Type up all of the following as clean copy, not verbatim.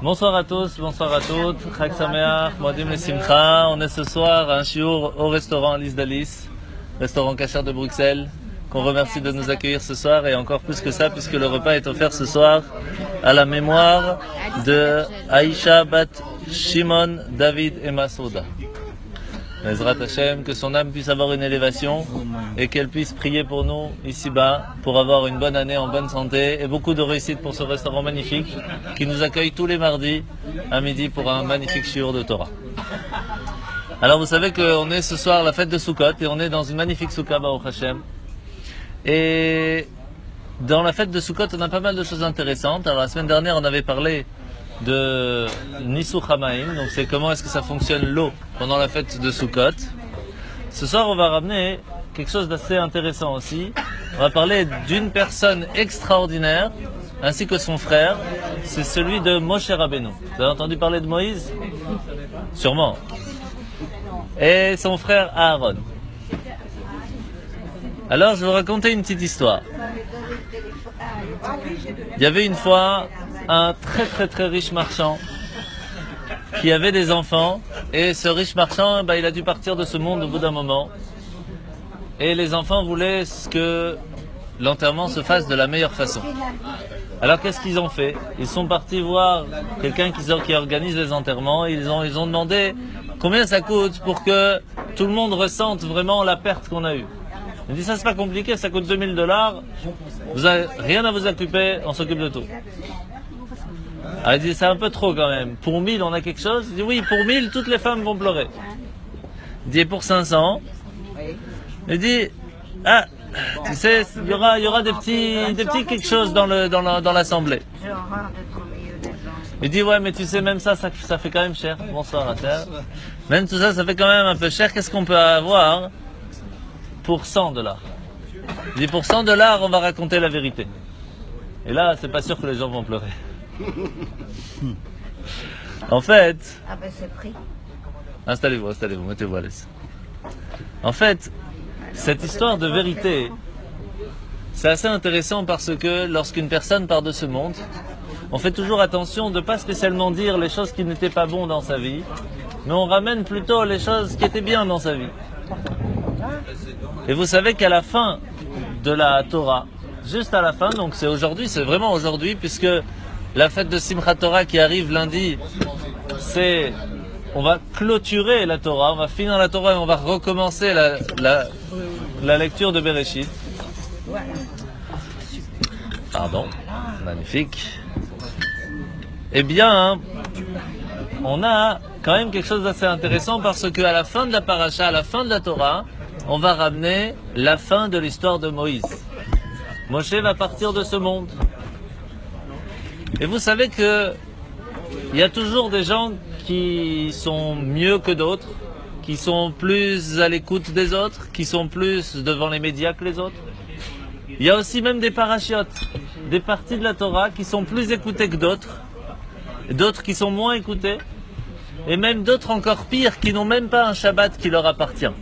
Bonsoir à tous, bonsoir à toutes. Chag Sameach, Moadim le Simcha. On est ce soir à un shiur au restaurant Alice d'Alice, restaurant Cachère de Bruxelles, qu'on remercie de nous accueillir ce soir et encore plus que ça puisque le repas est offert ce soir à la mémoire de Aïcha Bat Shimon David et Masouda. Ezrat Hashem, que son âme puisse avoir une élévation et qu'elle puisse prier pour nous ici-bas pour avoir une bonne année en bonne santé et beaucoup de réussite pour ce restaurant magnifique qui nous accueille tous les mardis à midi pour un magnifique shiur de Torah. Alors vous savez qu'on est ce soir à la fête de Sukkot et on est dans une magnifique soukha Baruch Hashem. Et dans la fête de Sukkot on a pas mal de choses intéressantes. Alors la semaine dernière on avait parlé de Nisuch Hamaim, donc c'est comment est-ce que ça fonctionne l'eau pendant la fête de Sukkot. Ce soir on va ramener quelque chose d'assez intéressant aussi. On va parler d'une personne extraordinaire ainsi que son frère, c'est celui de Moshe Rabbeinu. Vous avez entendu parler de Moïse? Sûrement. Et son frère Aaron. Alors je vais vous raconter une petite histoire. Il y avait une fois un très riche marchand qui avait des enfants et ce riche marchand, il a dû partir de ce monde au bout d'un moment et les enfants voulaient que l'enterrement se fasse de la meilleure façon. Alors qu'est-ce qu'ils ont fait? Ils sont partis voir quelqu'un qui organise les enterrements et ils ont demandé combien ça coûte pour que tout le monde ressente vraiment la perte qu'on a eue. Il dit ça c'est pas compliqué, ça coûte $2000, vous n'avez rien à vous occuper, on s'occupe de tout. Alors il dit c'est un peu trop quand même, pour 1000 on a quelque chose? Il dit oui, pour 1000 toutes les femmes vont pleurer. Il dit et pour 500? Il dit ah, tu sais, il y aura des petits quelque chose dans l'assemblée. Il dit ouais mais tu sais même ça fait quand même cher. Bonsoir à terre. Même tout ça fait quand même un peu cher, qu'est-ce qu'on peut avoir pour $100? Il dit pour $100 on va raconter la vérité. Et là c'est pas sûr que les gens vont pleurer. En fait, c'est pris. Installez-vous, mettez-vous à l'aise. En fait, cette histoire de vérité, c'est assez intéressant parce que lorsqu'une personne part de ce monde, on fait toujours attention de ne pas spécialement dire les choses qui n'étaient pas bonnes dans sa vie, mais on ramène plutôt les choses qui étaient bien dans sa vie. Et vous savez qu'à la fin de la Torah, juste à la fin, donc c'est aujourd'hui, c'est vraiment aujourd'hui, puisque la fête de Simchat Torah qui arrive lundi, on va clôturer la Torah, on va finir la Torah et on va recommencer la lecture de Bereshit. Pardon, magnifique. Eh bien, on a quand même quelque chose d'assez intéressant parce qu'à la fin de la paracha, à la fin de la Torah, on va ramener la fin de l'histoire de Moïse. Moshe va partir de ce monde. Et vous savez que il y a toujours des gens qui sont mieux que d'autres, qui sont plus à l'écoute des autres, qui sont plus devant les médias que les autres. Il y a aussi même des parachiotes, des parties de la Torah qui sont plus écoutées que d'autres, d'autres qui sont moins écoutées, et même d'autres encore pires qui n'ont même pas un Shabbat qui leur appartient.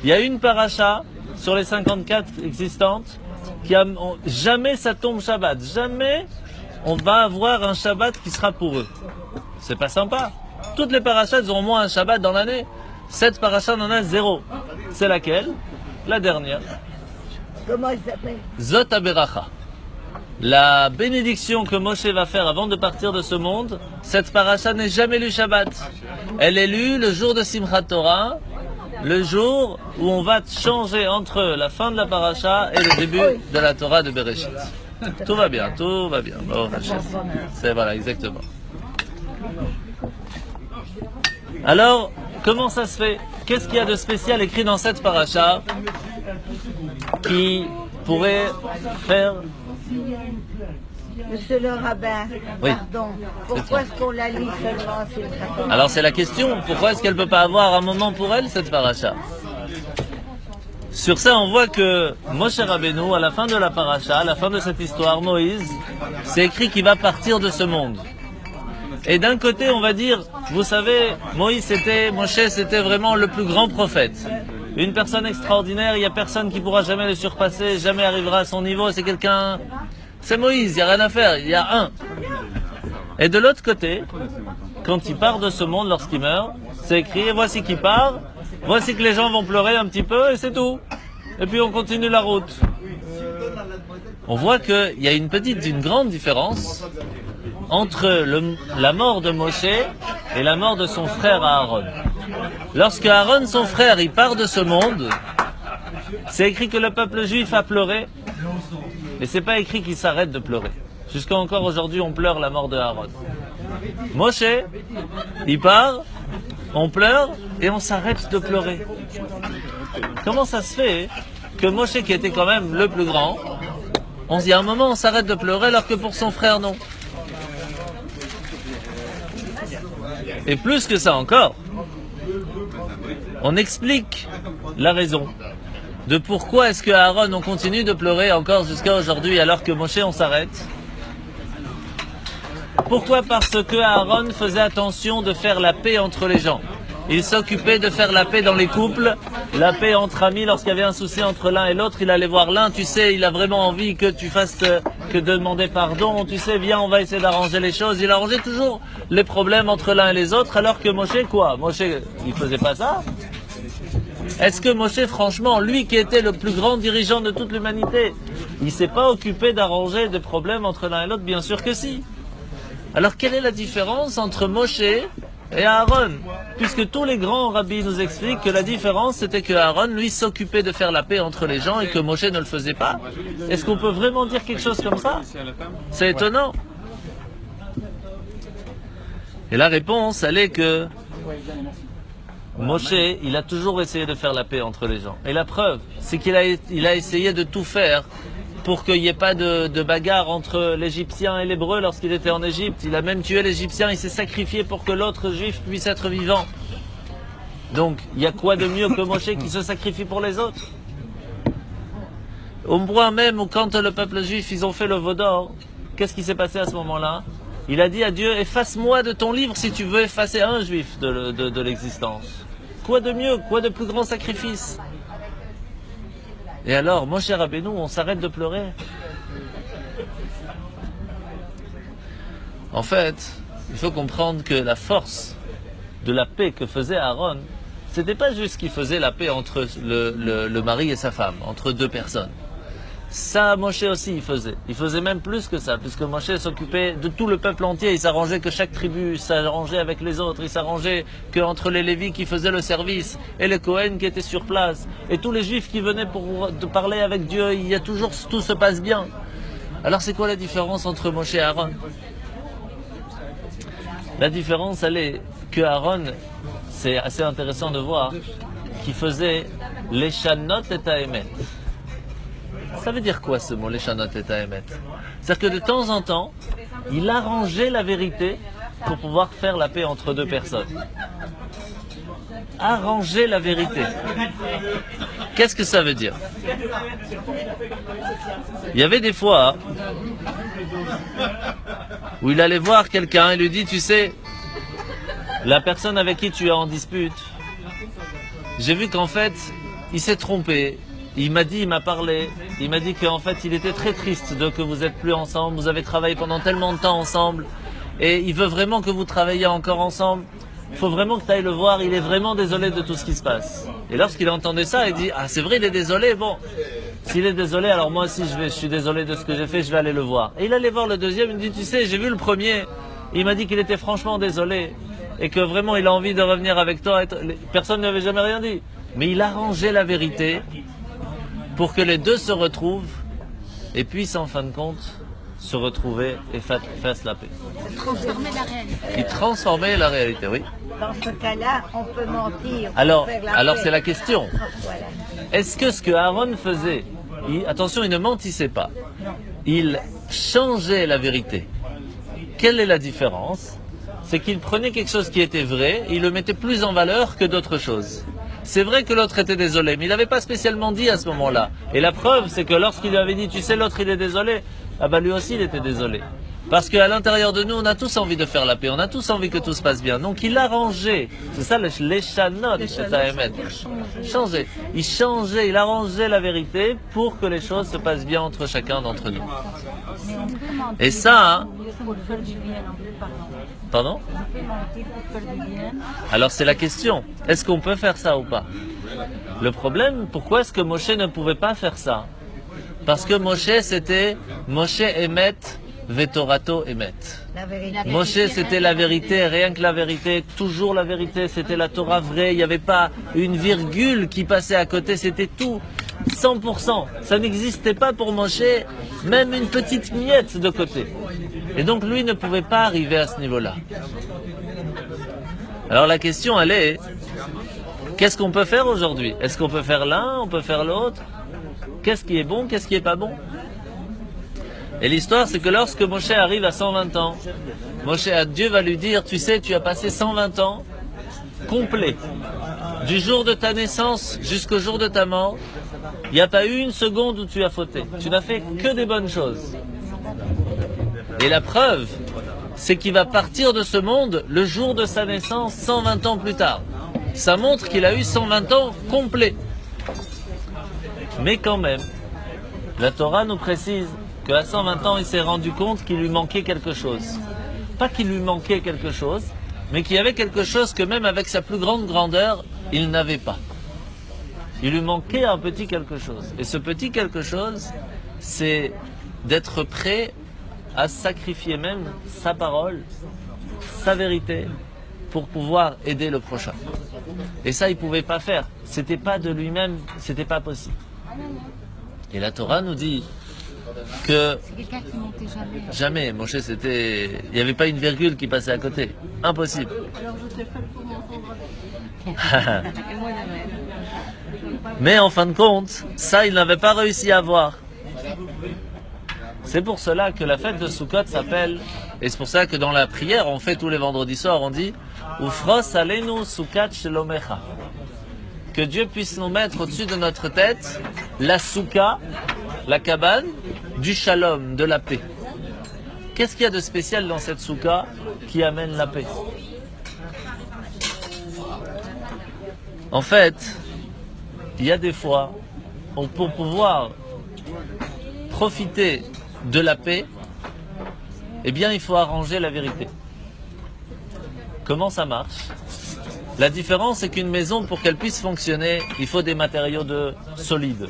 Il y a une paracha sur les 54 existantes qui a jamais ça tombe Shabbat, jamais on va avoir un Shabbat qui sera pour eux. C'est pas sympa. Toutes les parachas auront moins un Shabbat dans l'année. Cette paracha n'en a 0. C'est laquelle? La dernière. Comment il s'appelle? Zot HaBeracha. La bénédiction que Moshe va faire avant de partir de ce monde, cette paracha n'est jamais lue Shabbat. Elle est lue le jour de Simchat Torah, le jour où on va changer entre la fin de la paracha et le début de la Torah de Bereshit. Tout va bien. Oh, c'est voilà, exactement. Alors, comment ça se fait? Qu'est-ce qu'il y a de spécial écrit dans cette paracha qui pourrait faire... Monsieur le rabbin, oui. Pardon, pourquoi est-ce qu'on la lit seulement? Alors c'est la question, pourquoi est-ce qu'elle ne peut pas avoir un moment pour elle, cette paracha? Sur ça, on voit que Moshe Rabbeinu, à la fin de la paracha, à la fin de cette histoire, Moïse, c'est écrit qu'il va partir de ce monde. Et d'un côté, on va dire, vous savez, Moshe c'était vraiment le plus grand prophète. Une personne extraordinaire, il n'y a personne qui pourra jamais le surpasser, jamais arrivera à son niveau, c'est quelqu'un... C'est Moïse, il n'y a rien à faire, il y a un. Et de l'autre côté, quand il part de ce monde, lorsqu'il meurt, c'est écrit, voici qu'il part, voici que les gens vont pleurer un petit peu et c'est tout. Et puis on continue la route. On voit qu'il y a une grande différence entre la mort de Moshe et la mort de son frère Aaron. Lorsque Aaron, son frère, il part de ce monde, c'est écrit que le peuple juif a pleuré, mais c'est pas écrit qu'il s'arrête de pleurer. Jusqu'à encore aujourd'hui, on pleure la mort de Aaron. Moshe, il part, on pleure et on s'arrête de pleurer. Comment ça se fait que Moshe, qui était quand même le plus grand, on se dit à un moment on s'arrête de pleurer alors que pour son frère non? Et plus que ça encore, on explique la raison de pourquoi est-ce que Aaron on continue de pleurer encore jusqu'à aujourd'hui alors que Moshe on s'arrête. Pourquoi? Parce que Aaron faisait attention de faire la paix entre les gens. Il s'occupait de faire la paix dans les couples, la paix entre amis. Lorsqu'il y avait un souci entre l'un et l'autre, il allait voir l'un, tu sais, il a vraiment envie que tu fasses, que de demander pardon, tu sais, viens, on va essayer d'arranger les choses. Il arrangeait toujours les problèmes entre l'un et les autres, alors que Moshe, quoi? Moshe, il faisait pas ça? Est-ce que Moshe, franchement, lui qui était le plus grand dirigeant de toute l'humanité, il s'est pas occupé d'arranger des problèmes entre l'un et l'autre? Bien sûr que si. Alors quelle est la différence entre Moshe et Aaron? Puisque tous les grands rabbis nous expliquent que la différence c'était que Aaron lui s'occupait de faire la paix entre les gens et que Moshe ne le faisait pas. Est-ce qu'on peut vraiment dire quelque chose comme ça? C'est étonnant. Et la réponse elle est que Moshe il a toujours essayé de faire la paix entre les gens. Et la preuve c'est qu'il a essayé de tout faire pour qu'il n'y ait pas de bagarre entre l'Égyptien et l'Hébreu lorsqu'il était en Égypte. Il a même tué l'Égyptien, il s'est sacrifié pour que l'autre juif puisse être vivant. Donc, il y a quoi de mieux que Moshe qui se sacrifie pour les autres? Au point même où quand le peuple juif, ils ont fait le veau d'or, qu'est-ce qui s'est passé à ce moment-là? Il a dit à Dieu, efface-moi de ton livre si tu veux effacer un juif de l'existence. Quoi de mieux? Quoi de plus grand sacrifice? Et alors, Moshe Rabbeinu, on s'arrête de pleurer. En fait, il faut comprendre que la force de la paix que faisait Aaron, c'était pas juste qu'il faisait la paix entre le mari et sa femme, entre deux personnes. Ça, Moshe aussi, il faisait. Il faisait même plus que ça, puisque Moshe s'occupait de tout le peuple entier. Il s'arrangeait que chaque tribu s'arrangeait avec les autres. Il s'arrangeait qu'entre les Lévis qui faisaient le service et les Cohen qui étaient sur place. Et tous les Juifs qui venaient pour parler avec Dieu. Il y a toujours, tout se passe bien. Alors c'est quoi la différence entre Moshe et Aaron? La différence, elle est que Aaron, c'est assez intéressant de voir, qu'il faisait les Shanot et Taemet. Ça veut dire quoi ce mot, les Shanot et Taemet? C'est-à-dire que de temps en temps, il arrangeait la vérité pour pouvoir faire la paix entre deux personnes. Arranger la vérité. Qu'est-ce que ça veut dire? Il y avait des fois où il allait voir quelqu'un et lui dit, tu sais, la personne avec qui tu es en dispute, j'ai vu qu'en fait, il s'est trompé. Il m'a dit, il m'a parlé, il m'a dit qu'en fait, il était très triste de que vous êtes plus ensemble, vous avez travaillé pendant tellement de temps ensemble, et il veut vraiment que vous travailliez encore ensemble. Il faut vraiment que tu ailles le voir, il est vraiment désolé de tout ce qui se passe. Et lorsqu'il entendait ça, il dit, ah c'est vrai, il est désolé, bon, s'il est désolé, alors moi aussi je suis désolé de ce que j'ai fait, je vais aller le voir. Et il allait voir le deuxième, il dit, tu sais, j'ai vu le premier, il m'a dit qu'il était franchement désolé, et que vraiment il a envie de revenir avec toi, personne ne lui avait jamais rien dit. Mais il arrangeait la vérité, pour que les deux se retrouvent et puissent en fin de compte se retrouver et fassent la paix. Transformer la réalité. Il transformait la réalité, oui. Dans ce cas-là, on peut mentir. Alors paix. c'est la question. Voilà. Est-ce que ce que Aaron faisait, attention, il ne mentissait pas. Il changeait la vérité. Quelle est la différence? C'est qu'il prenait quelque chose qui était vrai et il le mettait plus en valeur que d'autres choses. C'est vrai que l'autre était désolé, mais il n'avait pas spécialement dit à ce moment-là. Et la preuve, c'est que lorsqu'il lui avait dit, tu sais, l'autre il est désolé, ah bah lui aussi il était désolé. Parce qu'à l'intérieur de nous, on a tous envie de faire la paix, on a tous envie que tout se passe bien. Donc il a rangé, c'est ça les chanot, c'est ça Emet. Changer. Il a rangé la vérité pour que les choses se passent bien entre chacun d'entre nous. Et ça, hein, pardon? Alors c'est la question, est-ce qu'on peut faire ça ou pas? Le problème, pourquoi est-ce que Moshe ne pouvait pas faire ça? Parce que Moshe c'était Moshe Emet Vetorato Emet. Moshe c'était la vérité, rien que la vérité, toujours la vérité, c'était la Torah vraie, il n'y avait pas une virgule qui passait à côté, c'était tout, 100%. Ça n'existait pas pour Moshe, même une petite miette de côté. Et donc lui ne pouvait pas arriver à ce niveau-là. Alors la question elle est, qu'est-ce qu'on peut faire aujourd'hui? Est-ce qu'on peut faire l'un, on peut faire l'autre? Qu'est-ce qui est bon, qu'est-ce qui est pas bon? Et l'histoire, c'est que lorsque Moshe arrive à 120 ans, Dieu va lui dire, tu sais, tu as passé 120 ans complets. Du jour de ta naissance jusqu'au jour de ta mort, il n'y a pas eu une seconde où tu as fauté. Tu n'as fait que des bonnes choses. Et la preuve, c'est qu'il va partir de ce monde le jour de sa naissance 120 ans plus tard. Ça montre qu'il a eu 120 ans complets. Mais quand même, la Torah nous précise qu'à 120 ans, il s'est rendu compte qu'il lui manquait quelque chose. Pas qu'il lui manquait quelque chose, mais qu'il y avait quelque chose que même avec sa plus grande grandeur, il n'avait pas. Il lui manquait un petit quelque chose. Et ce petit quelque chose, c'est d'être prêt à sacrifier même sa parole, sa vérité, pour pouvoir aider le prochain. Et ça, il ne pouvait pas faire. C'était pas de lui-même, c'était pas possible. Et la Torah nous dit que C'est quelqu'un qui montait jamais. jamais, Moshe, c'était, il n'y avait pas une virgule qui passait à côté. Impossible. Mais en fin de compte, ça, il n'avait pas réussi à voir. C'est pour cela que la fête de Sukkot s'appelle, et c'est pour ça que dans la prière, on fait tous les vendredis soirs, on dit Ufros alenu Sukkot shelomecha. Que Dieu puisse nous mettre au-dessus de notre tête la soukha, la cabane, du shalom, de la paix. Qu'est-ce qu'il y a de spécial dans cette soukha qui amène la paix? En fait, il y a des fois, pour pouvoir profiter de la paix, eh bien, il faut arranger la vérité. Comment ça marche? La différence, c'est qu'une maison, pour qu'elle puisse fonctionner, il faut des matériaux solides.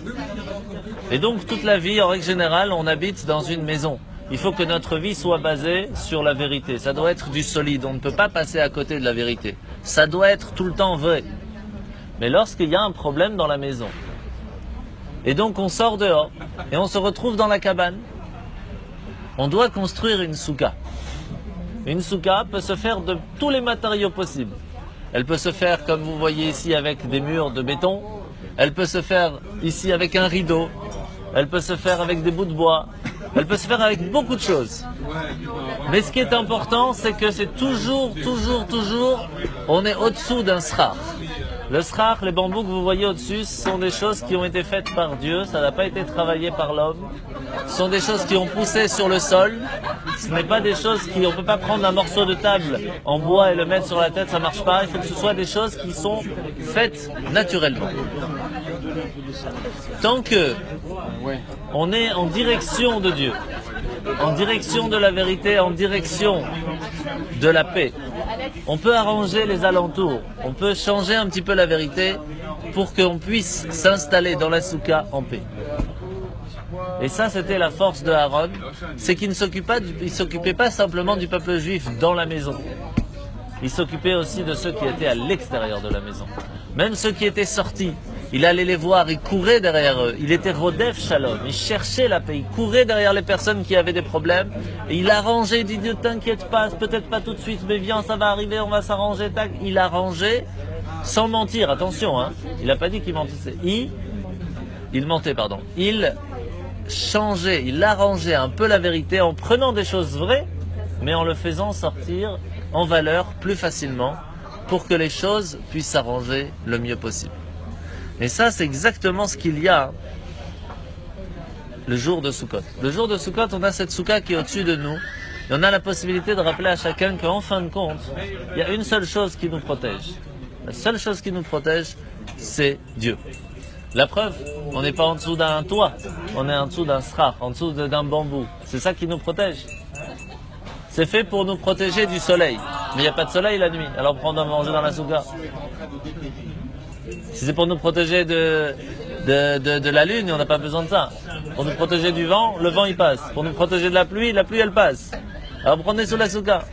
Et donc, toute la vie, en règle générale, on habite dans une maison. Il faut que notre vie soit basée sur la vérité. Ça doit être du solide. On ne peut pas passer à côté de la vérité. Ça doit être tout le temps vrai. Mais lorsqu'il y a un problème dans la maison, et donc on sort dehors, et on se retrouve dans la cabane, on doit construire une soukha. Une soukha peut se faire de tous les matériaux possibles. Elle peut se faire, comme vous voyez ici, avec des murs de béton. Elle peut se faire ici avec un rideau. Elle peut se faire avec des bouts de bois. Elle peut se faire avec beaucoup de choses. Mais ce qui est important, c'est que c'est toujours, on est au-dessous d'un srach. Le srach, les bambous que vous voyez au-dessus, ce sont des choses qui ont été faites par Dieu. Ça n'a pas été travaillé par l'homme. Ce sont des choses qui ont poussé sur le sol. Ce n'est pas des choses on ne peut pas prendre un morceau de table en bois et le mettre sur la tête, ça ne marche pas. Il faut que ce soit des choses qui sont faites naturellement. Tant que on est en direction de Dieu, en direction de la vérité, en direction de la paix, on peut arranger les alentours, on peut changer un petit peu la vérité pour qu'on puisse s'installer dans la soukha en paix. Et ça, c'était la force de Aaron, c'est qu'il ne s'occupait pas simplement du peuple juif dans la maison. Il s'occupait aussi de ceux qui étaient à l'extérieur de la maison. Même ceux qui étaient sortis, il allait les voir, il courait derrière eux. Il était Rodef Shalom, il cherchait la paix, il courait derrière les personnes qui avaient des problèmes. Et il arrangeait, il dit ne t'inquiète pas, peut-être pas tout de suite, mais viens, ça va arriver, on va s'arranger. Tac. Il arrangeait sans mentir, attention, hein. Il n'a pas dit qu'il mentissait. Il mentait, pardon. Il changeait, il arrangeait un peu la vérité en prenant des choses vraies, mais en le faisant sortir en valeur plus facilement pour que les choses puissent s'arranger le mieux possible. Et ça, c'est exactement ce qu'il y a le jour de Sukkot. Le jour de Sukkot, on a cette soukha qui est au-dessus de nous Et on a la possibilité de rappeler à chacun qu'en fin de compte, il y a une seule chose qui nous protège. La seule chose qui nous protège, c'est Dieu. La preuve, on n'est pas en dessous d'un toit, on est en dessous d'un srach, en dessous d'un bambou. C'est ça qui nous protège. C'est fait pour nous protéger du soleil. Mais il n'y a pas de soleil la nuit, alors pourquoi on doit manger dans la souka? Si c'est pour nous protéger de la lune, on n'a pas besoin de ça. Pour nous protéger du vent, le vent il passe. Pour nous protéger de la pluie elle passe. Alors prenez sous la souka.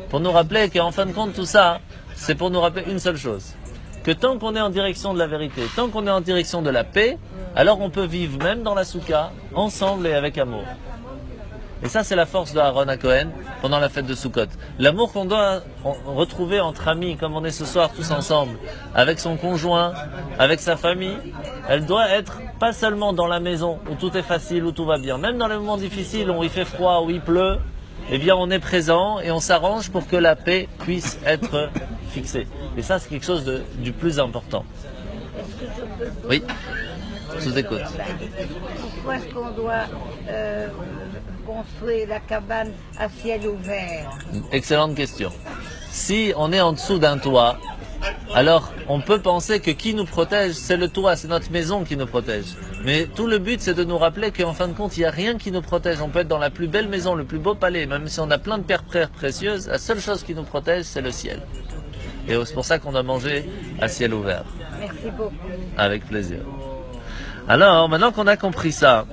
Pour nous rappeler qu'en fin de compte tout ça, c'est pour nous rappeler une seule chose. Que tant qu'on est en direction de la vérité, tant qu'on est en direction de la paix, alors on peut vivre même dans la souka, ensemble et avec amour. Et ça c'est la force de Aaron à Cohen pendant la fête de Sukkot. L'amour qu'on doit retrouver entre amis, comme on est ce soir tous ensemble, avec son conjoint, avec sa famille, elle doit être pas seulement dans la maison où tout est facile, où tout va bien. Même dans les moments difficiles où il fait froid, où il pleut, eh bien on est présent et on s'arrange pour que la paix puisse être fixée. Et ça c'est quelque chose du plus important. Oui, je vous écoute. Pourquoi est-ce qu'on doit construire la cabane à ciel ouvert? Excellente question. Si on est en dessous d'un toit, alors on peut penser que qui nous protège, c'est le toit, c'est notre maison qui nous protège. Mais tout le but, c'est de nous rappeler qu'en fin de compte, il n'y a rien qui nous protège. On peut être dans la plus belle maison, le plus beau palais, même si on a plein de pierres précieuses, la seule chose qui nous protège, c'est le ciel. Et c'est pour ça qu'on doit manger à ciel ouvert. Merci beaucoup. Avec plaisir. Alors, maintenant qu'on a compris ça,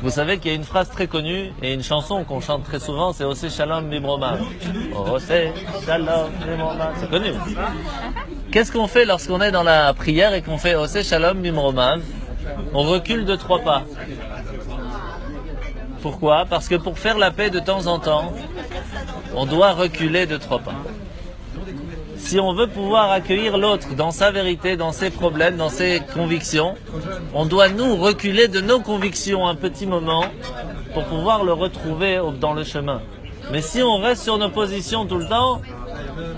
vous savez qu'il y a une phrase très connue et une chanson qu'on chante très souvent, c'est Osé Shalom Mimromav. Osé Shalom Mimromav. C'est connu. Qu'est-ce qu'on fait lorsqu'on est dans la prière et qu'on fait Osé Shalom Mimromav? On recule de 3 pas. Pourquoi? Parce que pour faire la paix de temps en temps, on doit reculer de 3 pas. Si on veut pouvoir accueillir l'autre dans sa vérité, dans ses problèmes, dans ses convictions, on doit nous reculer de nos convictions un petit moment pour pouvoir le retrouver dans le chemin. Mais si on reste sur nos positions tout le temps,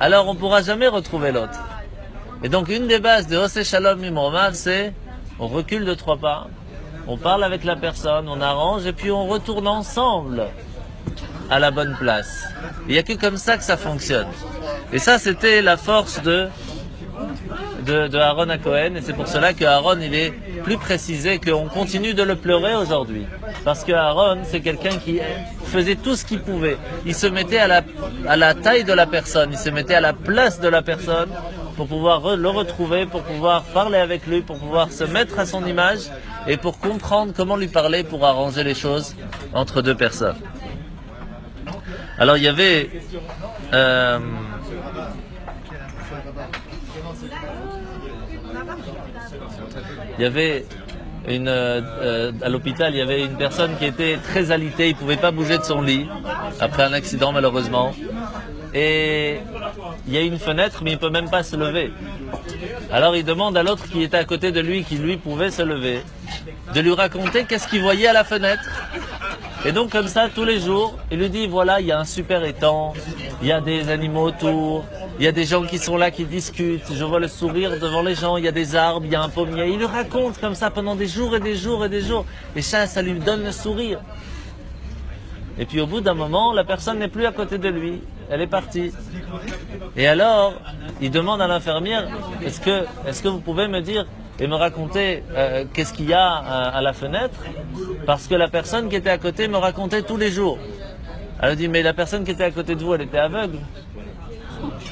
alors on ne pourra jamais retrouver l'autre. Et donc une des bases de Osé Shalom Mimromav, c'est on recule de 3 pas, on parle avec la personne, on arrange et puis on retourne ensemble à la bonne place. Il n'y a que comme ça que ça fonctionne. Et ça, c'était la force de Aaron à Cohen. Et c'est pour cela que Aaron, il est plus précisé qu'on continue de le pleurer aujourd'hui. Parce que Aaron, c'est quelqu'un qui faisait tout ce qu'il pouvait. Il se mettait à la taille de la personne, il se mettait à la place de la personne pour pouvoir le retrouver, pour pouvoir parler avec lui, pour pouvoir se mettre à son image et pour comprendre comment lui parler pour arranger les choses entre 2 personnes. Alors il y avait à l'hôpital, il y avait une personne qui était très alitée, il ne pouvait pas bouger de son lit après un accident malheureusement. Et il y a une fenêtre, mais il ne peut même pas se lever. Alors il demande à l'autre qui était à côté de lui, qui lui pouvait se lever, de lui raconter qu'est-ce qu'il voyait à la fenêtre. Et donc comme ça, tous les jours, il lui dit, voilà, il y a un super étang, il y a des animaux autour, il y a des gens qui sont là, qui discutent, je vois le sourire devant les gens, il y a des arbres, il y a un pommier. Il lui raconte comme ça pendant des jours et des jours et des jours. Et ça lui donne le sourire. Et puis au bout d'un moment, la personne n'est plus à côté de lui, elle est partie. Et alors, il demande à l'infirmière, est-ce que vous pouvez me dire et me raconter qu'est-ce qu'il y a à la fenêtre? Parce que la personne qui était à côté me racontait tous les jours. Elle dit, mais la personne qui était à côté de vous, elle était aveugle.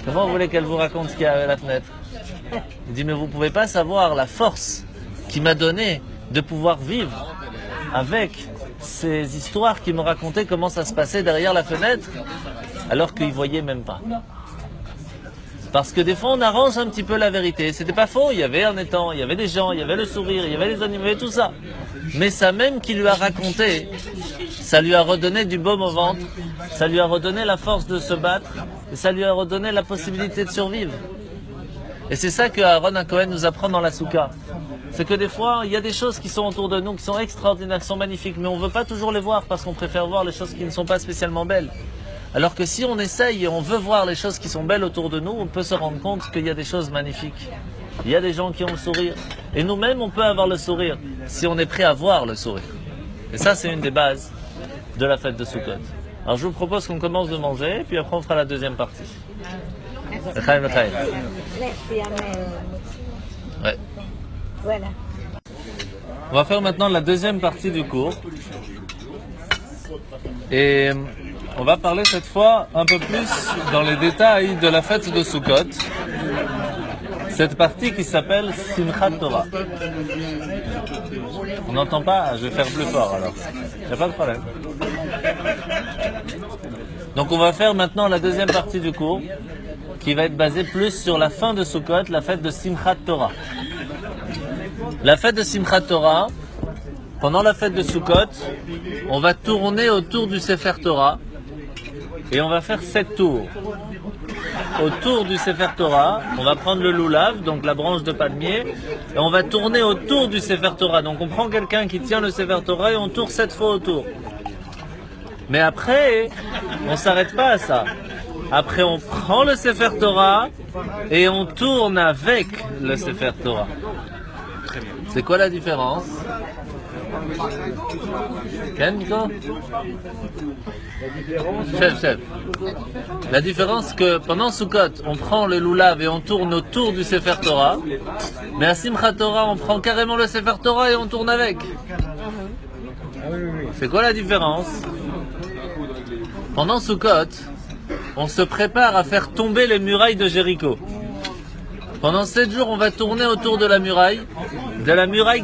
Comment vous voulez qu'elle vous raconte ce qu'il y a à la fenêtre? Il dit, mais vous ne pouvez pas savoir la force qui m'a donné de pouvoir vivre avec ces histoires qui me racontaient comment ça se passait derrière la fenêtre, alors qu'ils ne voyaient même pas. Parce que des fois, on arrange un petit peu la vérité. C'était pas faux, il y avait un étang, il y avait des gens, il y avait le sourire, il y avait les animaux, il y avait tout ça. Mais ça même qu'il lui a raconté, ça lui a redonné du baume au ventre, ça lui a redonné la force de se battre, et ça lui a redonné la possibilité de survivre. Et c'est ça que Aaron à Cohen nous apprend dans la Souka. C'est que des fois, il y a des choses qui sont autour de nous, qui sont extraordinaires, qui sont magnifiques, mais on ne veut pas toujours les voir parce qu'on préfère voir les choses qui ne sont pas spécialement belles. Alors que si on essaye et on veut voir les choses qui sont belles autour de nous, on peut se rendre compte qu'il y a des choses magnifiques. Il y a des gens qui ont le sourire. Et nous-mêmes, on peut avoir le sourire si on est prêt à voir le sourire. Et ça, c'est une des bases de la fête de Sukkot. Alors je vous propose qu'on commence de manger, puis après on fera la deuxième partie. L'chaim, l'chaim. Merci, amen. Ouais. Voilà. On va faire maintenant la deuxième partie du cours. Et on va parler cette fois un peu plus dans les détails de la fête de Sukkot. Cette partie qui s'appelle Simchat Torah. On n'entend pas? Je vais faire plus fort alors. Il n'y a pas de problème. Donc on va faire maintenant la deuxième partie du cours qui va être basée plus sur la fin de Sukkot, la fête de Simchat Torah. La fête de Simchat Torah, pendant la fête de Sukkot, on va tourner autour du Sefer Torah et on va faire 7 tours. Autour du Sefer Torah, on va prendre le loulav, donc la branche de palmier, et on va tourner autour du Sefer Torah. Donc on prend quelqu'un qui tient le Sefer Torah et on tourne 7 fois autour. Mais après, on s'arrête pas à ça. Après, on prend le Sefer Torah et on tourne avec le Sefer Torah. C'est quoi la différence? Ken, Nico? Chef. La différence c'est que pendant Sukkot, on prend le loulav et on tourne autour du Sefer Torah. Mais à Simchat Torah, on prend carrément le Sefer Torah et on tourne avec. C'est quoi la différence? Pendant Sukkot, on se prépare à faire tomber les murailles de Jéricho. Pendant 7 jours, on va tourner autour de la muraille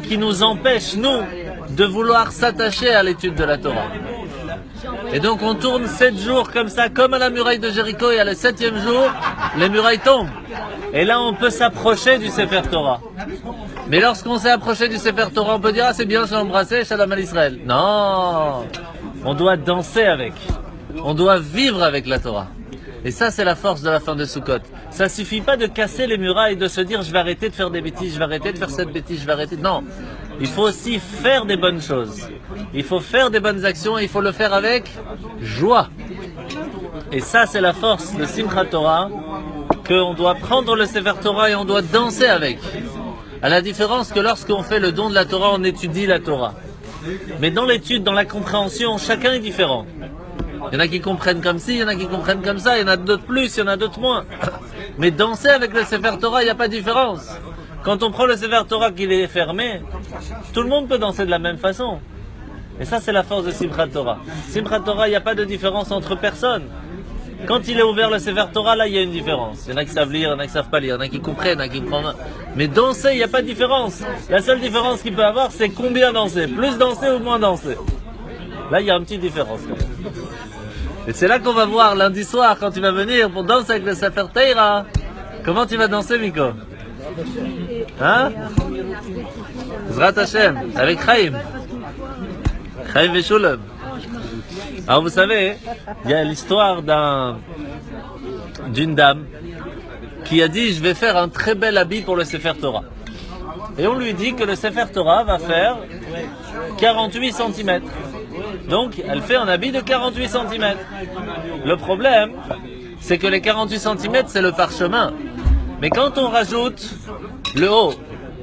qui nous empêche, nous, de vouloir s'attacher à l'étude de la Torah. Et donc on tourne 7 jours comme ça, comme à la muraille de Jéricho, et à le 7e jour, les murailles tombent. Et là, on peut s'approcher du Sefer Torah. Mais lorsqu'on s'est approché du Sefer Torah, on peut dire « Ah, c'est bien, j'ai embrassé, Shalom à l'Israël ». Non, on doit danser avec. On doit vivre avec la Torah. Et ça, c'est la force de la fin de Sukkot. Ça suffit pas de casser les murailles, de se dire « Je vais arrêter de faire des bêtises, je vais arrêter de faire cette bêtise, je vais arrêter... » Non, il faut aussi faire des bonnes choses. Il faut faire des bonnes actions et il faut le faire avec joie. Et ça, c'est la force de Simchat Torah, qu'on doit prendre le Sefer Torah et on doit danser avec. À la différence que lorsqu'on fait le don de la Torah, on étudie la Torah. Mais dans l'étude, dans la compréhension, chacun est différent. Il y en a qui comprennent comme ci, il y en a qui comprennent comme ça, il y en a d'autres plus, il y en a d'autres moins. Mais danser avec le Sefer Torah, il n'y a pas de différence. Quand on prend le Sefer Torah qu'il est fermé, tout le monde peut danser de la même façon. Et ça, c'est la force de Simchat Torah. Simchat Torah, il n'y a pas de différence entre personnes. Quand il est ouvert le Sefer Torah, là, il y a une différence. Il y en a qui savent lire, il y en a qui savent pas lire, il y en a qui comprennent, il y en a qui comprennent. Mais danser, il n'y a pas de différence. La seule différence qu'il peut avoir, c'est combien danser. Plus danser ou moins danser. Là, il y a une petite différence quand même. Et c'est là qu'on va voir lundi soir, quand tu vas venir pour danser avec le Sefer Torah. Comment tu vas danser, Miko? Hein? Zrat Hashem, avec Chaim. Chaim Veshulam. Alors vous savez, il y a l'histoire d'une dame qui a dit « Je vais faire un très bel habit pour le Sefer Torah ». Et on lui dit que le Sefer Torah va faire 48 cm. Donc elle fait un habit de 48 cm. Le problème, c'est que les 48 cm, c'est le parchemin. Mais quand on rajoute le haut,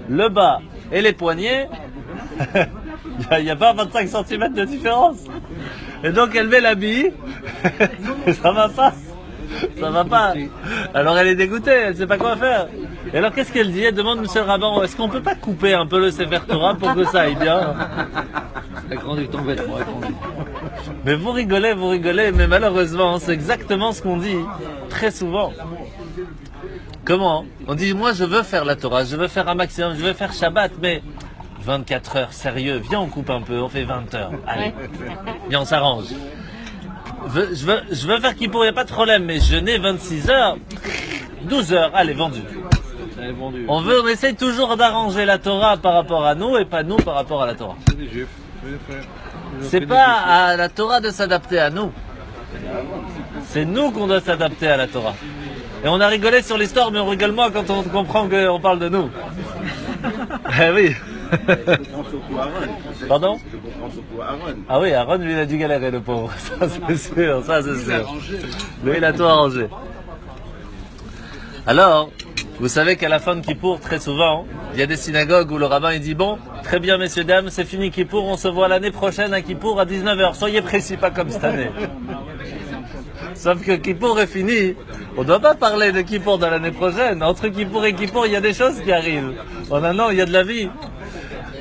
le bas et les poignets, il n'y a pas 25 cm de différence. Et donc elle met l'habit, ça va pas. Alors elle est dégoûtée, elle ne sait pas quoi faire. Et alors qu'est-ce qu'elle dit? Elle demande monsieur le rabbin, est-ce qu'on peut pas couper un peu le Sefer Torah pour que ça aille bien? Mais vous rigolez, mais malheureusement, c'est exactement ce qu'on dit très souvent. Comment? On dit, moi je veux faire la Torah, je veux faire un maximum, je veux faire Shabbat, mais 24 heures, sérieux, viens on coupe un peu, on fait 20 heures, allez, viens on s'arrange. Je veux faire Kippour, il n'y a pas de problème, mais jeûner 26 heures, 12 heures, allez, vendu. On essaye toujours d'arranger la Torah par rapport à nous et pas nous par rapport à la Torah. C'est pas à la Torah de s'adapter à nous. C'est nous qu'on doit s'adapter à la Torah. Et on a rigolé sur l'histoire, mais on rigole moins quand on comprend qu'on parle de nous. Eh oui. Pardon? Ah oui, Aaron, lui, il a dû galérer, le pauvre. Ça, c'est sûr, ça, c'est sûr. Lui, il a tout arrangé. Alors, vous savez qu'à la fin de Kippour, très souvent, il y a des synagogues où le rabbin il dit bon, Très bien, messieurs, dames, c'est fini Kippour. On se voit l'année prochaine à Kippour à 19h. Soyez précis, pas comme cette année. Sauf que Kippour est fini. On ne doit pas parler de Kippour de l'année prochaine. Entre Kippour et Kippour, il y a des choses qui arrivent. Bon, maintenant, il y a de la vie.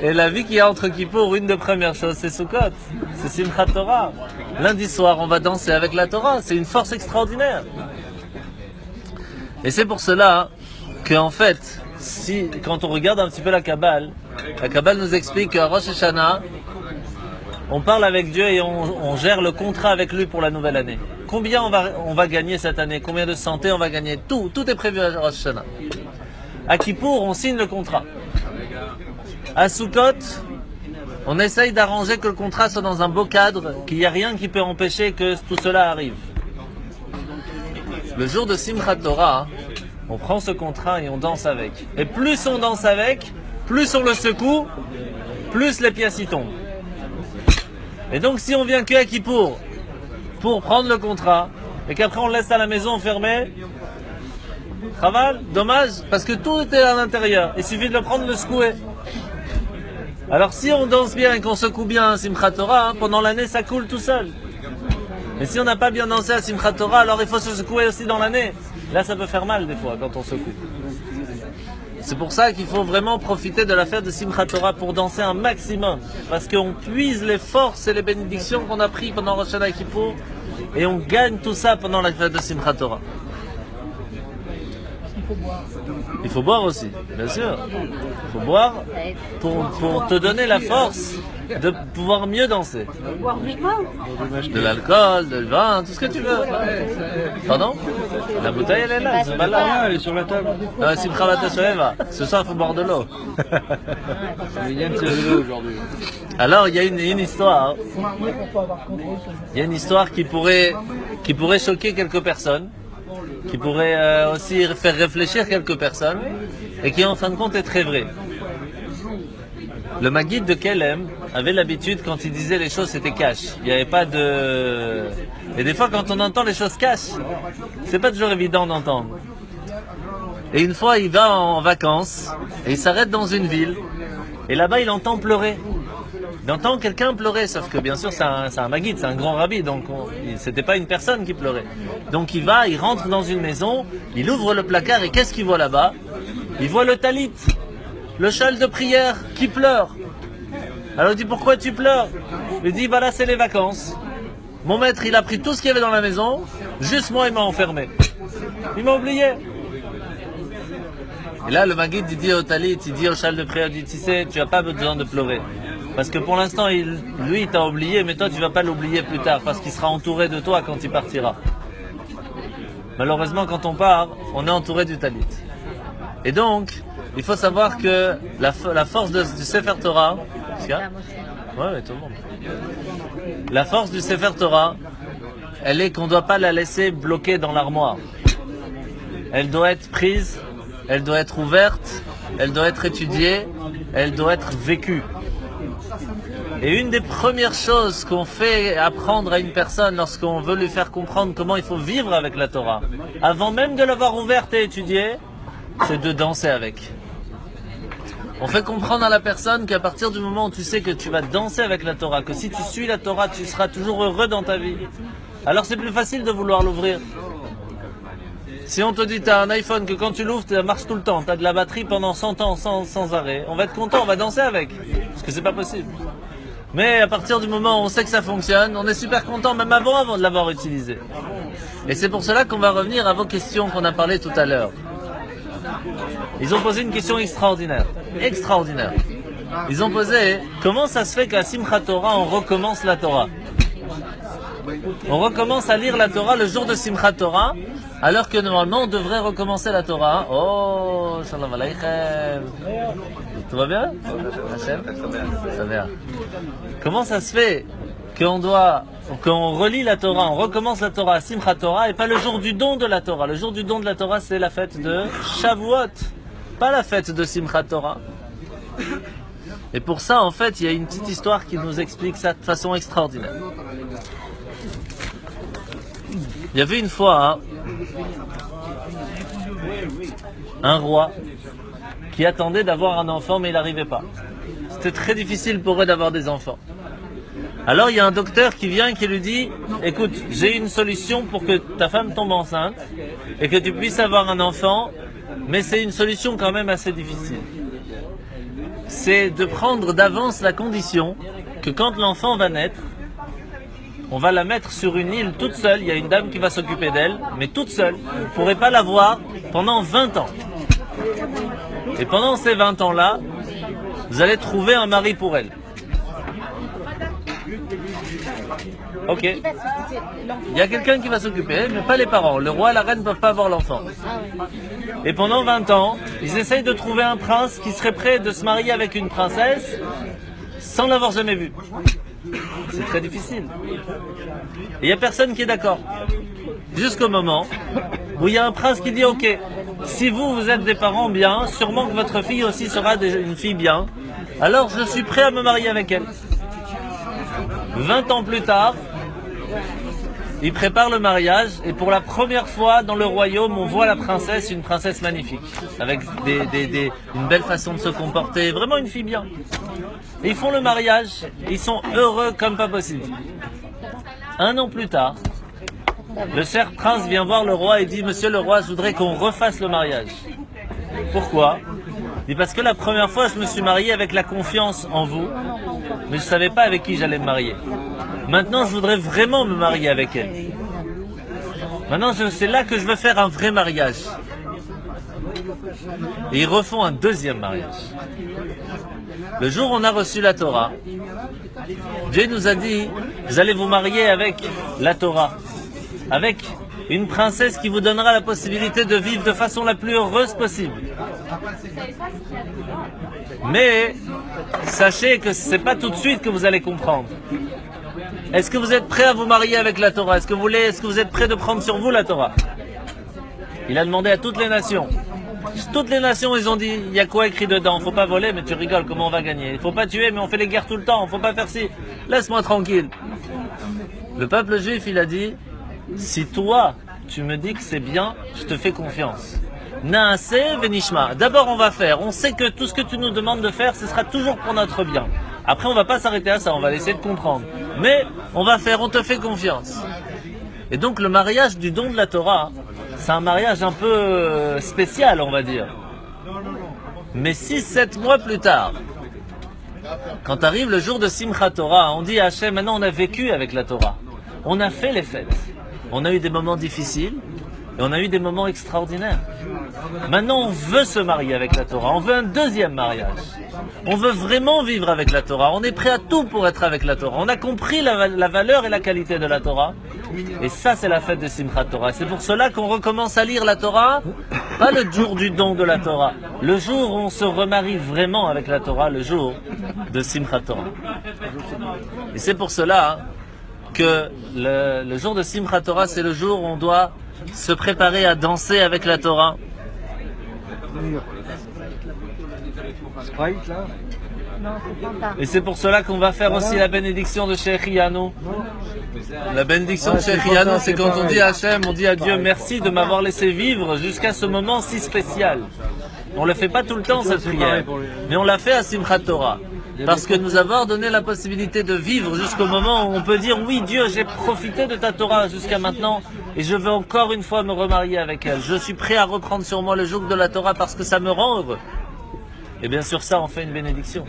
Et la vie qu'il y a entre Kippour, une des premières choses, c'est Sukkot. C'est Simchat Torah. Lundi soir, on va danser avec la Torah. C'est une force extraordinaire. Et c'est pour cela qu'en fait, quand on regarde un petit peu la Kabbale nous explique qu'à Rosh Hashanah, on parle avec Dieu et on gère le contrat avec lui pour la nouvelle année. Combien on va gagner cette année? Combien de santé on va gagner? Tout est prévu à Rosh Hashanah. À Kippour, on signe le contrat. À Sukkot, on essaye d'arranger que le contrat soit dans un beau cadre, qu'il n'y a rien qui peut empêcher que tout cela arrive. Le jour de Simchat Torah, on prend ce contrat et on danse avec. Et plus on danse avec, plus on le secoue, plus les pièces y tombent. Et donc si on vient que à Kippour pour prendre le contrat, et qu'après on le laisse à la maison fermé, travail, dommage, parce que tout était à l'intérieur. Il suffit de le prendre, de le secouer. Alors si on danse bien et qu'on secoue bien à Simchat Torah, pendant l'année ça coule tout seul. Mais si on n'a pas bien dansé à Simchat Torah, alors il faut se secouer aussi dans l'année. Là ça peut faire mal des fois quand on secoue. C'est pour ça qu'il faut vraiment profiter de la fête de Simchat Torah pour danser un maximum. Parce qu'on puise les forces et les bénédictions qu'on a prises pendant Rosh Hashanah Kippour et on gagne tout ça pendant la fête de Simchat Torah. Il faut boire aussi, bien sûr. Il faut boire pour te donner la force de pouvoir mieux danser. De l'alcool, de vin, tout ce que tu veux. Pardon? La bouteille elle est là, c'est pas là. Elle est sur la table. Simcha Batasheva. Ce soir il faut boire de l'eau. Alors il y a une histoire. Il y a une histoire qui pourrait choquer quelques personnes, qui pourrait aussi faire réfléchir quelques personnes, et qui en fin de compte est très vraie. Le Maguide de Kelem avait l'habitude, quand il disait les choses, c'était cash. Il n'y avait pas de... Et des fois, quand on entend les choses cash, c'est pas toujours évident d'entendre. Et une fois, il va en vacances, et il s'arrête dans une ville, et là-bas, il entend pleurer. Il entend quelqu'un pleurer, sauf que bien sûr, c'est un Maguide, c'est un grand rabbi, donc c'était pas une personne qui pleurait. Donc il rentre dans une maison, il ouvre le placard, et qu'est-ce qu'il voit là-bas? Il voit le talit, le châle de prière qui pleure. Alors il dit, pourquoi tu pleures? Il dit, bah là c'est les vacances. Mon maître il a pris tout ce qu'il y avait dans la maison, juste moi il m'a enfermé. Il m'a oublié. Et là le Maguide il dit au talit, il dit au châle de prière, il dit, tu sais, tu n'as pas besoin de pleurer. Parce que pour l'instant lui il t'a oublié, mais toi tu ne vas pas l'oublier plus tard, parce qu'il sera entouré de toi quand il partira. Malheureusement quand on part, on est entouré du talit. Et donc, il faut savoir que la force du Sefer Torah, ouais, tout le monde. La force du Sefer Torah, elle est qu'on ne doit pas la laisser bloquer dans l'armoire. Elle doit être prise, elle doit être ouverte, elle doit être étudiée, elle doit être vécue. Et une des premières choses qu'on fait apprendre à une personne lorsqu'on veut lui faire comprendre comment il faut vivre avec la Torah, avant même de l'avoir ouverte et étudiée, c'est de danser avec. On fait comprendre à la personne qu'à partir du moment où tu sais que tu vas danser avec la Torah, que si tu suis la Torah, tu seras toujours heureux dans ta vie, alors c'est plus facile de vouloir l'ouvrir. Si on te dit tu as un iPhone que quand tu l'ouvres, ça marche tout le temps, tu as de la batterie pendant 100 ans sans arrêt, on va être content, on va danser avec, parce que c'est pas possible. Mais à partir du moment où on sait que ça fonctionne, on est super content, même avant de l'avoir utilisé. Et c'est pour cela qu'on va revenir à vos questions qu'on a parlé tout à l'heure. Ils ont posé une question extraordinaire. Extraordinaire. Ils ont posé, comment ça se fait qu'à Simchat Torah, on recommence la Torah? On recommence à lire la Torah le jour de Simchat Torah, alors que normalement on devrait recommencer la Torah. Oh, shalom aleichem. Tout va bien? Hachem? Ça va bien. Comment ça se fait qu'on relit la Torah, on recommence la Torah à Simchat Torah et pas le jour du don de la Torah? Le jour du don de la Torah, c'est la fête de Shavuot, pas la fête de Simchat Torah. Et pour ça, en fait, il y a une petite histoire qui nous explique ça de façon extraordinaire. Il y avait une fois un roi qui attendait d'avoir un enfant, mais il n'arrivait pas. c'était très difficile pour eux d'avoir des enfants. Alors il y a un docteur qui vient et qui lui dit « Écoute, j'ai une solution pour que ta femme tombe enceinte et que tu puisses avoir un enfant, mais c'est une solution quand même assez difficile. C'est de prendre d'avance la condition que quand l'enfant va naître, on va la mettre sur une île toute seule, il y a une dame qui va s'occuper d'elle, mais toute seule, vous ne pourrez pas la voir pendant 20 ans. Et pendant ces 20 ans-là, vous allez trouver un mari pour elle. » Ok. Il y a quelqu'un qui va s'occuper, mais pas les parents. Le roi et la reine ne peuvent pas avoir l'enfant. Et pendant 20 ans, ils essayent de trouver un prince qui serait prêt de se marier avec une princesse sans l'avoir jamais vue. C'est très difficile. Et il n'y a personne qui est d'accord. Jusqu'au moment où il y a un prince qui dit « Ok, si vous êtes des parents bien, sûrement que votre fille aussi sera une fille bien. Alors je suis prêt à me marier avec elle. » 20 ans plus tard, il prépare le mariage et pour la première fois dans le royaume, on voit la princesse, une princesse magnifique, avec une belle façon de se comporter, vraiment une fille bien. Et ils font le mariage, et ils sont heureux comme pas possible. 1 an plus tard, le cher prince vient voir le roi et dit « Monsieur le roi, je voudrais qu'on refasse le mariage. » Pourquoi ? Il dit « Parce que la première fois, je me suis marié avec la confiance en vous, mais je ne savais pas avec qui j'allais me marier. Maintenant, je voudrais vraiment me marier avec elle. Maintenant, c'est là que je veux faire un vrai mariage. » Et ils refont un deuxième mariage. Le jour où on a reçu la Torah, Dieu nous a dit, vous allez vous marier avec la Torah, avec une princesse qui vous donnera la possibilité de vivre de façon la plus heureuse possible. Mais sachez que ce n'est pas tout de suite que vous allez comprendre. Est-ce que vous êtes prêts à vous marier avec la Torah? Est-ce que vous êtes prêts de prendre sur vous la Torah? Il a demandé à toutes les nations. Toutes les nations, ils ont dit, il y a quoi écrit dedans? Faut pas voler, mais tu rigoles, comment on va gagner? Il faut pas tuer, mais on fait les guerres tout le temps. Faut pas faire ci. Laisse-moi tranquille. Le peuple juif, il a dit, si toi, tu me dis que c'est bien, je te fais confiance. Naaseh venishma. D'abord, on va faire. On sait que tout ce que tu nous demandes de faire, ce sera toujours pour notre bien. Après, on va pas s'arrêter à ça, on va essayer de comprendre. Mais, on va faire, on te fait confiance. Et donc, le mariage du don de la Torah, c'est un mariage un peu spécial, on va dire. Mais 6-7 mois plus tard, quand arrive le jour de Simchat Torah, on dit à Hachem, maintenant on a vécu avec la Torah. On a fait les fêtes. On a eu des moments difficiles et on a eu des moments extraordinaires. Maintenant on veut se marier avec la Torah. On veut un deuxième mariage. On veut vraiment vivre avec la Torah. On est prêt à tout pour être avec la Torah. On a compris la valeur et la qualité de la Torah. Et ça, c'est la fête de Simchat Torah. C'est pour cela qu'on recommence à lire la Torah, pas le jour du don de la Torah. Le jour où on se remarie vraiment avec la Torah, le jour de Simchat Torah. Et c'est pour cela que le jour de Simchat Torah, c'est le jour où on doit se préparer à danser avec la Torah. Et c'est pour cela qu'on va faire aussi la bénédiction de Sheikh Yano. La bénédiction de Sheikh Yano, c'est quand on dit à Hachem, on dit à Dieu merci de m'avoir laissé vivre jusqu'à ce moment si spécial. On ne le fait pas tout le temps cette prière, mais on l'a fait à Simchat Torah. Parce que nous avoir donné la possibilité de vivre jusqu'au moment où on peut dire oui Dieu, j'ai profité de ta Torah jusqu'à maintenant et je veux encore une fois me remarier avec elle. Je suis prêt à reprendre sur moi le joug de la Torah parce que ça me rend heureux. Et bien sur ça on fait une bénédiction.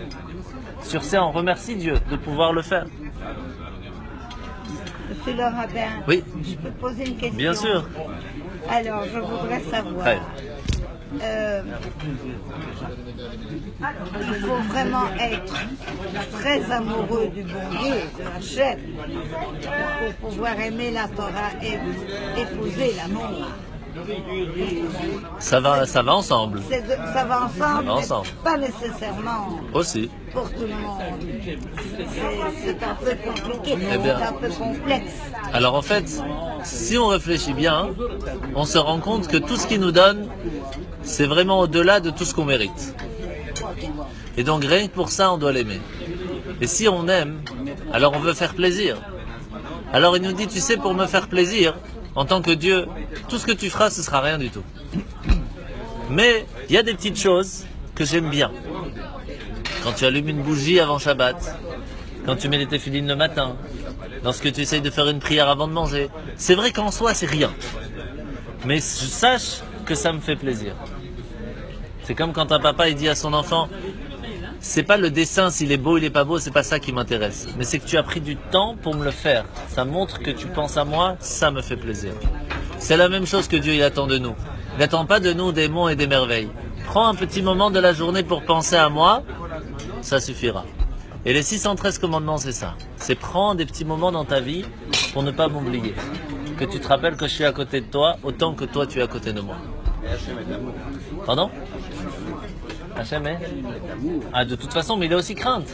Sur ça on remercie Dieu de pouvoir le faire. Monsieur le rabbin, oui. Je peux poser une question? Bien sûr. Alors je voudrais savoir. Ouais. Il faut vraiment être très amoureux du bon Dieu, de Hachem, pour pouvoir aimer la Torah et épouser l'amour. Ça va ensemble. Ça va ensemble, mais ensemble. pas nécessairement aussi pour tout le monde. C'est un peu compliqué, Eh bien, c'est un peu complexe. Alors en fait, si on réfléchit bien, on se rend compte que tout ce qu'il nous donne, c'est vraiment au-delà de tout ce qu'on mérite. Et donc rien que pour ça, on doit l'aimer. Et si on aime, alors on veut faire plaisir. Alors il nous dit, tu sais, pour me faire plaisir, en tant que Dieu, tout ce que tu feras, ce sera rien du tout. Mais il y a des petites choses que j'aime bien. quand tu allumes une bougie avant Shabbat, quand tu mets les téphilines le matin, lorsque tu essayes de faire une prière avant de manger. C'est vrai qu'en soi, c'est rien. Mais sache que ça me fait plaisir. C'est comme quand un papa il dit à son enfant, c'est pas le dessin, s'il est beau, il est pas beau, c'est pas ça qui m'intéresse. Mais c'est que tu as pris du temps pour me le faire. Ça montre que tu penses à moi, ça me fait plaisir. C'est la même chose que Dieu il attend de nous. Il n'attend pas de nous des monts et des merveilles. Prends un petit moment de la journée pour penser à moi, ça suffira. Et les 613 commandements, c'est ça. C'est prendre des petits moments dans ta vie pour ne pas m'oublier. Que tu te rappelles que je suis à côté de toi, autant que toi tu es à côté de moi. Pardon? Hachem est? Ah, de toute façon, mais il a aussi crainte.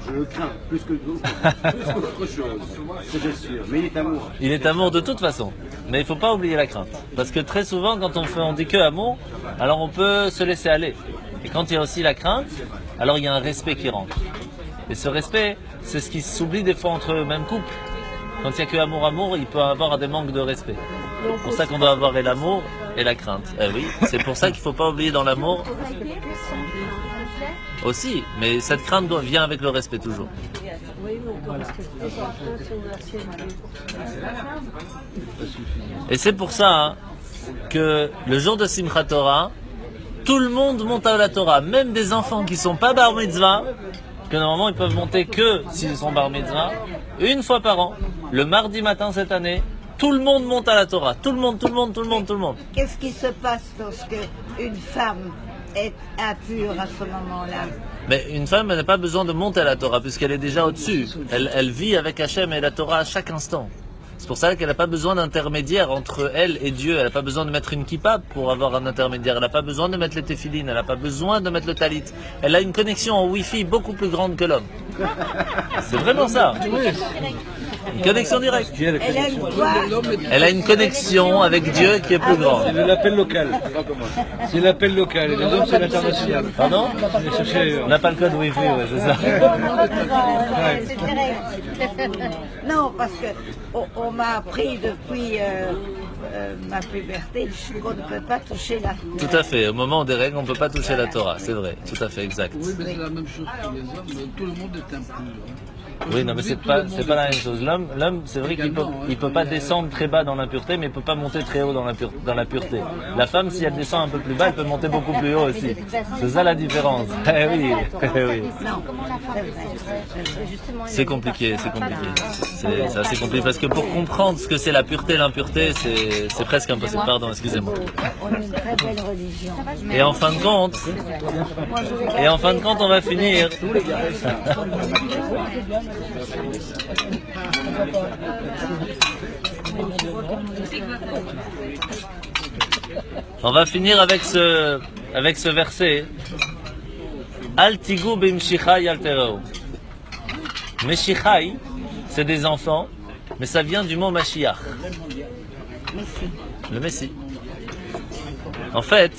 Je le crains plus qu'autre chose, c'est sûr. Mais il est amour. Il est amour de toute façon. Mais il ne faut pas oublier la crainte. Parce que très souvent, quand on dit que amour, alors on peut se laisser aller. Et quand il y a aussi la crainte, alors il y a un respect qui rentre. Et ce respect, c'est ce qui s'oublie des fois entre même couples. Quand il n'y a que amour, il peut y avoir des manques de respect. C'est pour ça qu'on doit avoir et l'amour et la crainte. Oui, c'est pour ça qu'il ne faut pas oublier dans l'amour aussi. Mais cette crainte vient avec le respect toujours. Et c'est pour ça que le jour de Simchat Torah, tout le monde monte à la Torah, même des enfants qui ne sont pas bar mitzvah, que normalement ils peuvent monter que s'ils sont bar mitzvah, une fois par an, le mardi matin cette année, tout le monde monte à la Torah. Tout le monde. Qu'est-ce qui se passe lorsque une femme est impure à ce moment-là? Mais une femme, elle n'a pas besoin de monter à la Torah, puisqu'elle est déjà au-dessus. Elle vit avec Hachem et la Torah à chaque instant. C'est pour ça qu'elle n'a pas besoin d'intermédiaire entre elle et Dieu. Elle n'a pas besoin de mettre une kippa pour avoir un intermédiaire. Elle n'a pas besoin de mettre les téphilines. Elle n'a pas besoin de mettre le talit. Elle a une connexion en Wi-Fi beaucoup plus grande que l'homme. C'est vraiment ça. Une connexion directe. Elle a une connexion avec Dieu qui est plus grande. C'est l'appel local. C'est l'appel local. Et les hommes, c'est l'international. Pardon? On n'a pas le code Wi-Fi, ouais, c'est ça. Non, parce que on m'a appris depuis ma puberté qu'on ne peut pas toucher la Torah. Tout à fait. Au moment des règles, on ne peut pas toucher la Torah. C'est vrai. Tout à fait, exact. Oui, mais c'est la même chose pour les hommes. Tout le monde est impur. Oui, non, mais c'est pas la même chose. L'homme, c'est vrai qu'il peut pas descendre très bas dans l'impureté, mais il peut pas monter très haut dans la pureté. La femme, si elle descend un peu plus bas, elle peut monter beaucoup plus haut aussi. C'est ça la différence. Oui. C'est compliqué. C'est assez compliqué parce que pour comprendre ce que c'est la pureté et l'impureté, c'est presque impossible. Pardon, excusez-moi. On a une très belle religion. Et en fin de compte, on va finir. On va finir avec ce verset. Al tigu b'mshichai al tereu. Meshichai, c'est des enfants, mais ça vient du mot Mashiach. Le Messie. En fait,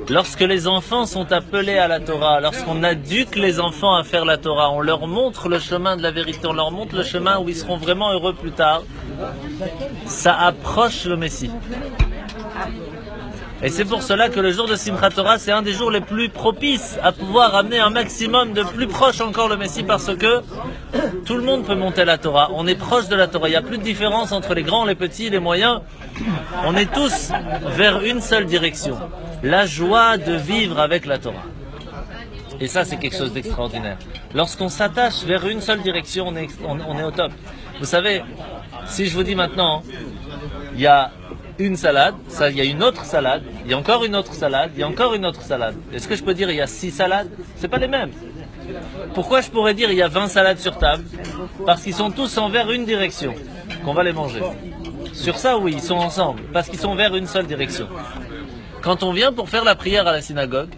lorsque les enfants sont appelés à la Torah, lorsqu'on éduque les enfants à faire la Torah, on leur montre le chemin de la vérité, on leur montre le chemin où ils seront vraiment heureux plus tard, ça approche le Messie. Et c'est pour cela que le jour de Simchat Torah, c'est un des jours les plus propices à pouvoir amener un maximum de plus proche encore le Messie, parce que tout le monde peut monter la Torah. On est proche de la Torah. Il n'y a plus de différence entre les grands, les petits, les moyens. On est tous vers une seule direction. La joie de vivre avec la Torah. Et ça, c'est quelque chose d'extraordinaire. Lorsqu'on s'attache vers une seule direction, on est au top. Vous savez, si je vous dis maintenant, il y a une salade, il y a une autre salade, il y a encore une autre salade, il y a encore une autre salade. Est-ce que je peux dire il y a 6 salades? C'est pas les mêmes. Pourquoi je pourrais dire il y a 20 salades sur table? Parce qu'ils sont tous envers une direction, qu'on va les manger. Sur ça, oui, ils sont ensemble, parce qu'ils sont vers une seule direction. Quand on vient pour faire la prière à la synagogue,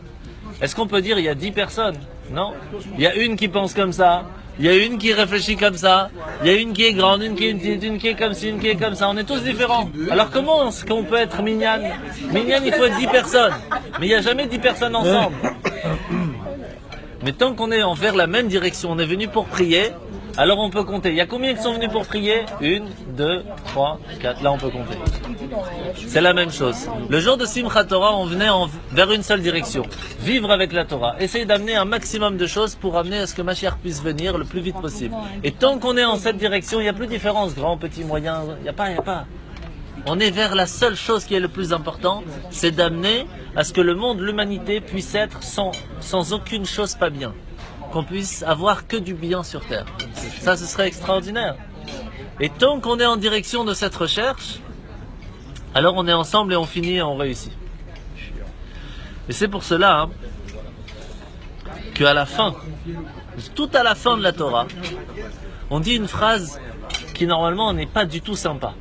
est-ce qu'on peut dire il y a 10 personnes? Non. Il y a une qui pense comme ça, il y a une qui réfléchit comme ça, il y a une qui est grande, une qui est petite, une qui est comme ci, une qui est comme ça. On est tous différents. Alors comment est-ce qu'on peut être minyan? Minyan, il faut être 10 personnes. Mais il n'y a jamais 10 personnes ensemble. Mais tant qu'on est envers la même direction, on est venu pour prier, Alors on peut compter. Il y a combien qui sont venus pour prier? 1, 2, 3, 4. Là on peut compter. C'est la même chose. Le jour de Simchat Torah, on venait vers une seule direction. Vivre avec la Torah. Essayer d'amener un maximum de choses pour amener à ce que Mashiach puisse venir le plus vite possible. Et tant qu'on est en cette direction, il n'y a plus de différence. Grand, petit, moyen. Il n'y a pas. On est vers la seule chose qui est le plus important, c'est d'amener à ce que le monde, l'humanité, puisse être sans aucune chose pas bien. Qu'on puisse avoir que du bien sur Terre. Ça, ce serait extraordinaire. Et tant qu'on est en direction de cette recherche, alors on est ensemble et on finit et on réussit. Et c'est pour cela qu'à la fin, tout à la fin de la Torah, on dit une phrase qui normalement n'est pas du tout sympa.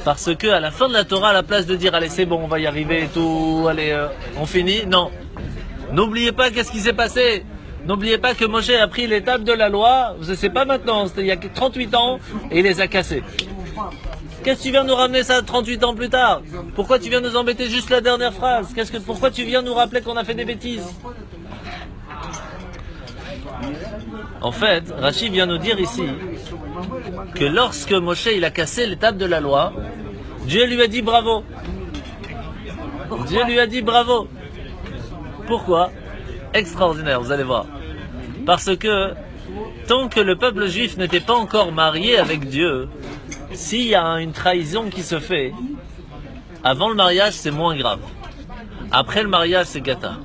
Parce que à la fin de la Torah, à la place de dire allez c'est bon, on va y arriver et tout, allez on finit, non. N'oubliez pas qu'est-ce qui s'est passé. N'oubliez pas que Moshe a pris l'étape de la loi, je ne sais pas maintenant, c'était il y a 38 ans, et il les a cassés. Qu'est-ce que tu viens nous ramener ça 38 ans plus tard? Pourquoi tu viens nous embêter juste la dernière phrase? Pourquoi tu viens nous rappeler qu'on a fait des bêtises? En fait, Rashi vient nous dire ici que lorsque Moshe il a cassé l'étape de la loi, Dieu lui a dit bravo. Dieu lui a dit bravo. Pourquoi? Extraordinaire, vous allez voir. Parce que tant que le peuple juif n'était pas encore marié avec Dieu, s'il y a une trahison qui se fait, avant le mariage c'est moins grave. Après le mariage c'est gata.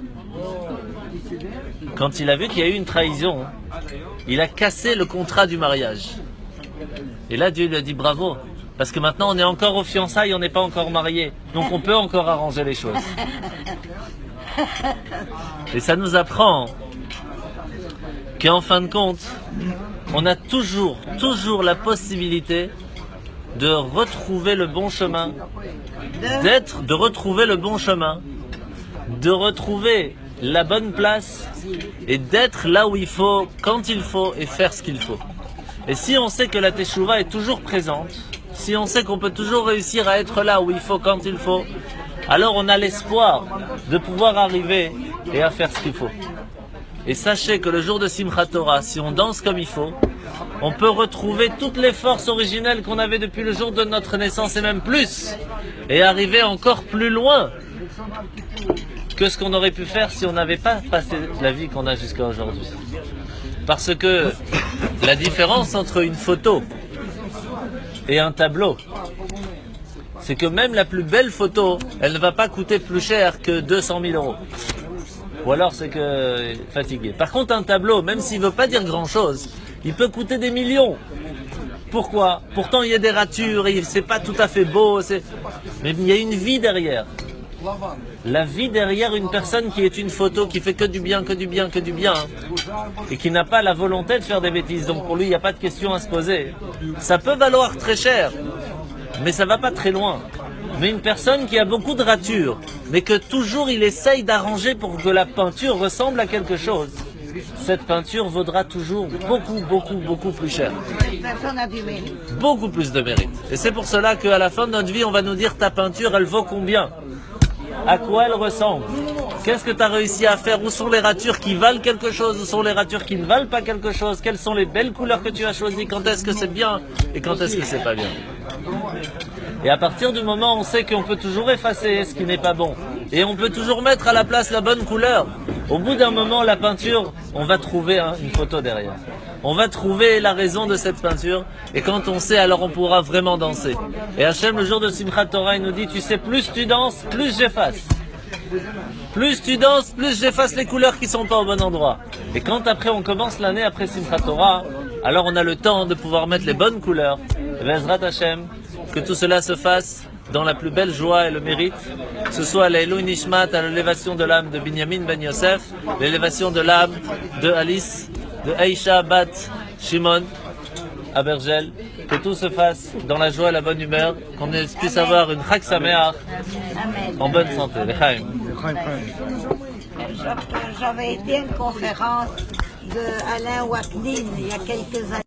Quand il a vu qu'il y a eu une trahison, il a cassé le contrat du mariage. Et là Dieu lui a dit bravo. Parce que maintenant on est encore aux fiançailles, on n'est pas encore mariés. Donc on peut encore arranger les choses. Et ça nous apprend qu'en fin de compte, on a toujours la possibilité de retrouver le bon chemin, de retrouver le bon chemin, de retrouver la bonne place et d'être là où il faut, quand il faut et faire ce qu'il faut. Et si on sait que la Teshuvah est toujours présente, si on sait qu'on peut toujours réussir à être là où il faut, quand il faut, alors on a l'espoir de pouvoir arriver et à faire ce qu'il faut. Et sachez que le jour de Simchat Torah, si on danse comme il faut, on peut retrouver toutes les forces originelles qu'on avait depuis le jour de notre naissance et même plus, et arriver encore plus loin que ce qu'on aurait pu faire si on n'avait pas passé la vie qu'on a jusqu'à aujourd'hui. Parce que la différence entre une photo et un tableau, c'est que même la plus belle photo, elle ne va pas coûter plus cher que 200 000 euros. Ou alors c'est que fatigué. Par contre, un tableau, même s'il ne veut pas dire grand-chose, il peut coûter des millions. Pourquoi? Pourtant, il y a des ratures, et c'est pas tout à fait beau, mais il y a une vie derrière. La vie derrière une personne qui est une photo, qui fait que du bien, que du bien, que du bien, et qui n'a pas la volonté de faire des bêtises. Donc pour lui, il n'y a pas de question à se poser. Ça peut valoir très cher, mais ça va pas très loin. Mais une personne qui a beaucoup de ratures, mais que toujours il essaye d'arranger pour que la peinture ressemble à quelque chose, cette peinture vaudra toujours beaucoup plus cher. Cette personne a du mérite. Beaucoup plus de mérite. Et c'est pour cela qu'à la fin de notre vie, on va nous dire ta peinture, elle vaut combien? À quoi elle ressemble? Qu'est-ce que tu as réussi à faire? Où sont les ratures qui valent quelque chose? Où sont les ratures qui ne valent pas quelque chose? Quelles sont les belles couleurs que tu as choisies? Quand est-ce que c'est bien et quand est-ce que c'est pas bien? Et à partir du moment où on sait qu'on peut toujours effacer ce qui n'est pas bon, et on peut toujours mettre à la place la bonne couleur, au bout d'un moment, la peinture, on va trouver une photo derrière. On va trouver la raison de cette peinture, et quand on sait, alors on pourra vraiment danser. Et Hachem, le jour de Simchat Torah, il nous dit, tu sais, plus tu danses, plus j'efface. Plus tu danses, plus j'efface les couleurs qui sont pas au bon endroit. Et quand après on commence l'année après Simchat Torah, alors on a le temps de pouvoir mettre les bonnes couleurs. Et Bezrat Hachem, que tout cela se fasse dans la plus belle joie et le mérite, que ce soit l'Elou Nishmat, à l'élévation de l'âme de Binyamin Ben Yosef, l'élévation de l'âme de Alice, de Aïcha Bat Shimon à Bergel, que tout se fasse dans la joie et la bonne humeur, qu'on puisse avoir une Chag Sameach en bonne santé. L'Echaim. J'avais été à une conférence de Alain Waknin il y a quelques années.